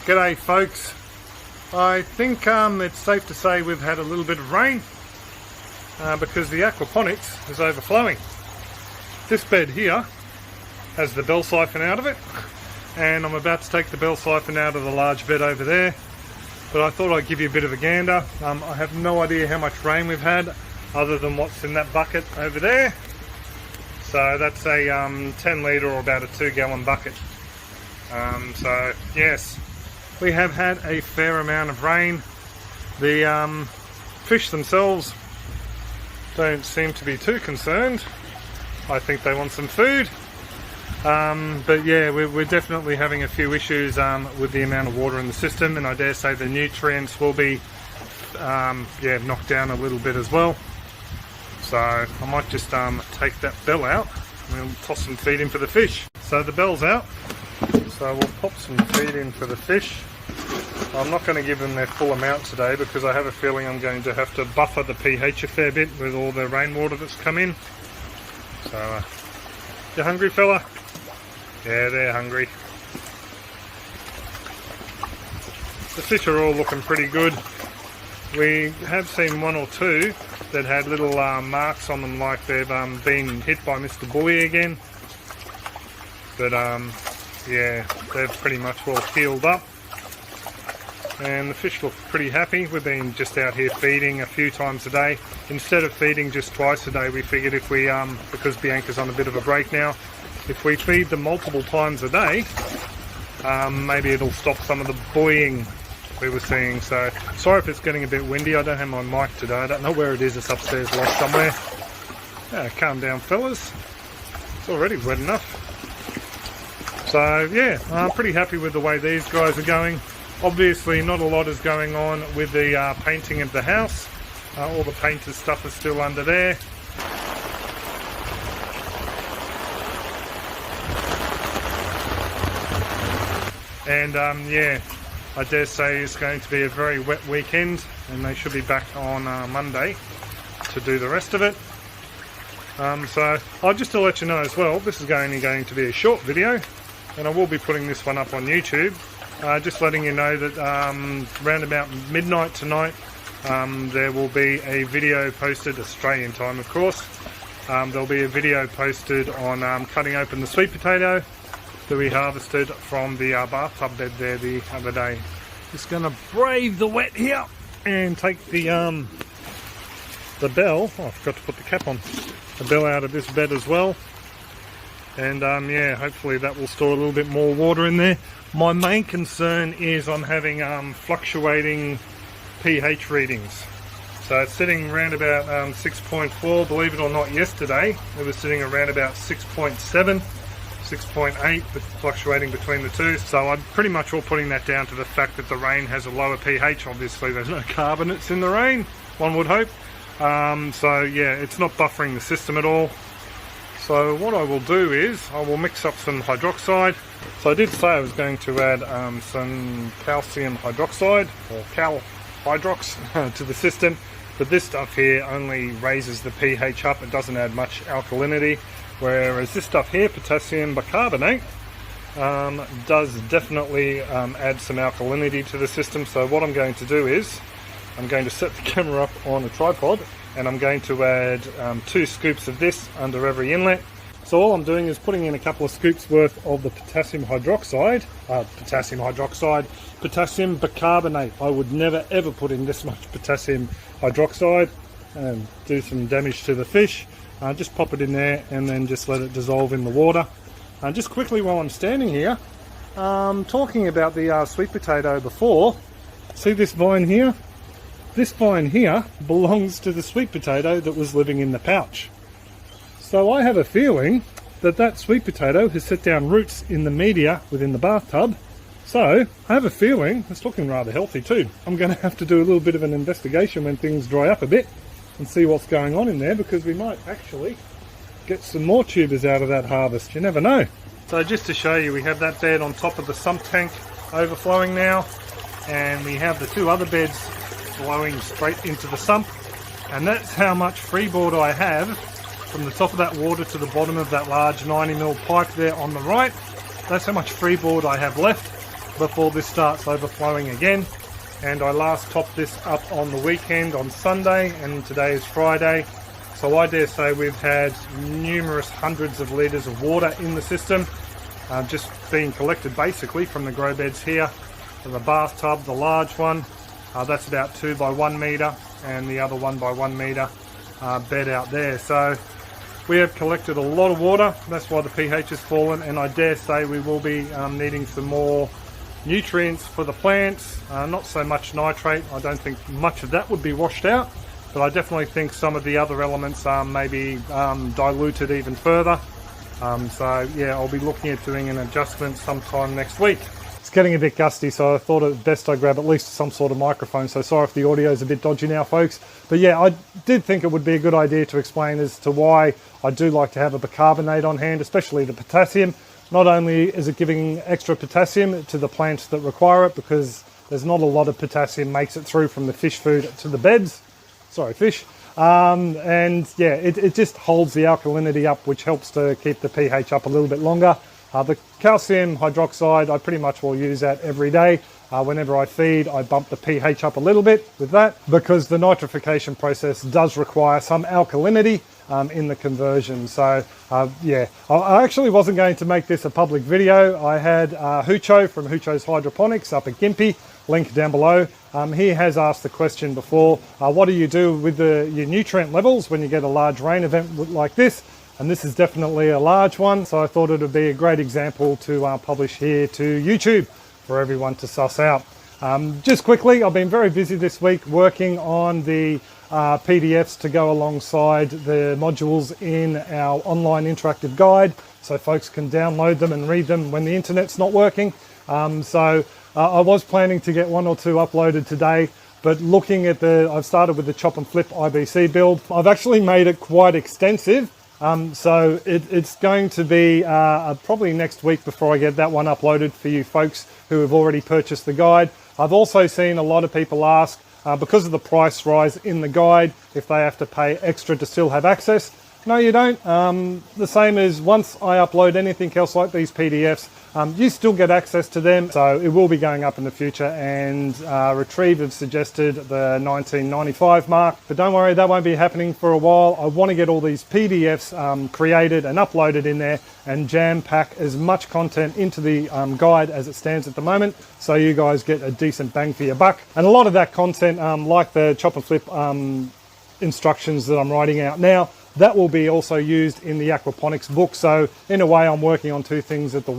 G'day folks. I think it's safe to say we've had a little bit of rain because the aquaponics is overflowing. This bed here has the bell siphon out of it, and I'm about to take the bell siphon out of the large bed over there, but I thought I'd give you a bit of a gander. I have no idea how much rain we've had other than what's in that bucket over there. So that's a 10 litre or about a 2-gallon bucket. So yes, we have had a fair amount of rain. The fish themselves don't seem to be too concerned. I think they want some food. But yeah, we're definitely having a few issues with the amount of water in the system, and I dare say the nutrients will be knocked down a little bit as well. So I might just take that bell out and we'll toss some feed in for the fish. So the bell's out, so we'll pop some feed in for the fish. I'm not going to give them their full amount today because I have a feeling I'm going to have to buffer the pH a fair bit with all the rainwater that's come in. So, you hungry, fella? Yeah, they're hungry. The fish are all looking pretty good. We have seen one or two that had little marks on them, like they've been hit by Mr. Bully again. But yeah, they've pretty much all healed up. And the fish look pretty happy. We've been just out here feeding a few times a day. Instead of feeding just twice a day, we figured if we, because Bianca's on a bit of a break now, if we feed them multiple times a day, maybe it'll stop some of the bullying we were seeing. So sorry if it's getting a bit windy. I don't have my mic today. I don't know where it is. It's upstairs lost somewhere. Yeah, calm down, fellas. It's already wet enough. So yeah, I'm pretty happy with the way these guys are going. Obviously not a lot is going on with the painting of the house. All the painted stuff is still under there. And yeah, I dare say it's going to be a very wet weekend, and they should be back on Monday to do the rest of it. So just to let you know as well, this is only going to be a short video, and I will be putting this one up on YouTube. Just letting you know that around about midnight tonight there will be a video posted, Australian time of course. There'll be a video posted on cutting open the sweet potato that we harvested from the bathtub bed there the other day. Just going to brave the wet here and take the bell, I forgot to put the cap on, the bell out of this bed as well. And yeah, hopefully that will store a little bit more water in there. My main concern is I'm having fluctuating pH readings. So it's sitting around about 6.4, believe it or not. Yesterday it was sitting around about 6.7, 6.8, but fluctuating between the two. So I'm pretty much all putting that down to the fact that the rain has a lower pH. Obviously there's no carbonates in the rain, one would hope. So yeah, it's not buffering the system at all. So what I will do is I will mix up some hydroxide. So I did say I was going to add some calcium hydroxide or cal hydrox to the system, but this stuff here only raises the pH up. It doesn't add much alkalinity, whereas this stuff here, potassium bicarbonate, does definitely add some alkalinity to the system. So what I'm going to do is I'm going to set the camera up on a tripod, and I'm going to add 2 scoops of this under every inlet. So all I'm doing is putting in a couple of scoops worth of the potassium bicarbonate. I would never ever put in this much potassium hydroxide and do some damage to the fish. Just pop it in there and then just let it dissolve in the water. Just quickly while I'm standing here, talking about the sweet potato before, see this vine here? This vine here belongs to the sweet potato that was living in the pouch. So I have a feeling that that sweet potato has set down roots in the media within the bathtub. So I have a feeling it's looking rather healthy too. I'm going to have to do a little bit of an investigation when things dry up a bit and see what's going on in there, because we might actually get some more tubers out of that harvest. You never know. So just to show you, we have that bed on top of the sump tank overflowing now, and we have the 2 other beds flowing straight into the sump, and that's how much freeboard I have from the top of that water to the bottom of that large 90mm pipe there on the right. That's how much freeboard I have left. before this starts overflowing again. And I last topped this up on the weekend on Sunday, and today is Friday. So I dare say we've had numerous hundreds of litres of water in the system, just being collected basically from the grow beds here. So the bathtub, the large one, that's about 2 by 1 metre, and the other 1 by 1 metre bed out there. So we have collected a lot of water. That's why the pH has fallen, and I dare say we will be needing some more nutrients for the plants. Not so much nitrate. I don't think much of that would be washed out, but I definitely think some of the other elements may be diluted even further. So yeah, I'll be looking at doing an adjustment sometime next week. It's getting a bit gusty, so I thought it best I grab at least some sort of microphone. So sorry if the audio is a bit dodgy now, folks. But yeah, I did think it would be a good idea to explain as to why I do like to have a bicarbonate on hand, especially the potassium. Not only is it giving extra potassium to the plants that require it, because there's not a lot of potassium makes it through from the fish food to the beds. Sorry, fish. And yeah, it just holds the alkalinity up, which helps to keep the pH up a little bit longer. The calcium hydroxide, I pretty much will use that every day. Whenever I feed, I bump the pH up a little bit with that, because the nitrification process does require some alkalinity in the conversion. So yeah, I actually wasn't going to make this a public video. I had Hucho from Hucho's Hydroponics up at Gympie, link down below. He has asked the question before, what do you do with your nutrient levels when you get a large rain event like this? And this is definitely a large one, so I thought it would be a great example to publish here to YouTube for everyone to suss out. Just quickly, I've been very busy this week working on the PDFs to go alongside the modules in our online interactive guide, so folks can download them and read them when the internet's not working. So I was planning to get 1 or 2 uploaded today, but looking at I've started with the chop and flip IBC build. I've actually made it quite extensive. So it's going to be probably next week before I get that one uploaded for you folks who have already purchased the guide. I've also seen a lot of people ask, because of the price rise in the guide, if they have to pay extra to still have access. No, you don't. The same as once I upload anything else like these PDFs, you still get access to them. So it will be going up in the future, and Retrieve have suggested the $19.95 mark. But don't worry, that won't be happening for a while. I want to get all these PDFs created and uploaded in there and jam-pack as much content into the guide as it stands at the moment, so you guys get a decent bang for your buck. And a lot of that content, like the chop and flip instructions that I'm writing out now, that will be also used in the aquaponics book. So in a way, I'm working on 2 things at the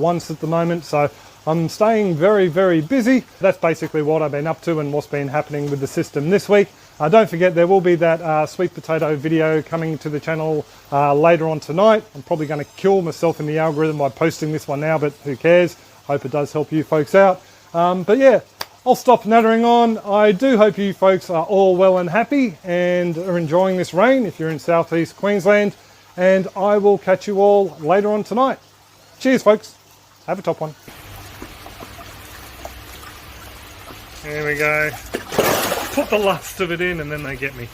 moment. So I'm staying very, very busy. That's basically what I've been up to and what's been happening with the system this week. Don't forget, there will be that sweet potato video coming to the channel later on tonight. I'm probably going to kill myself in the algorithm by posting this one now, but who cares? Hope it does help you folks out. But yeah, I'll stop nattering on. I do hope you folks are all well and happy and are enjoying this rain if you're in southeast Queensland, and I will catch you all later on tonight. Cheers folks, have a top one. There we go. Put the last of it in and then they get me.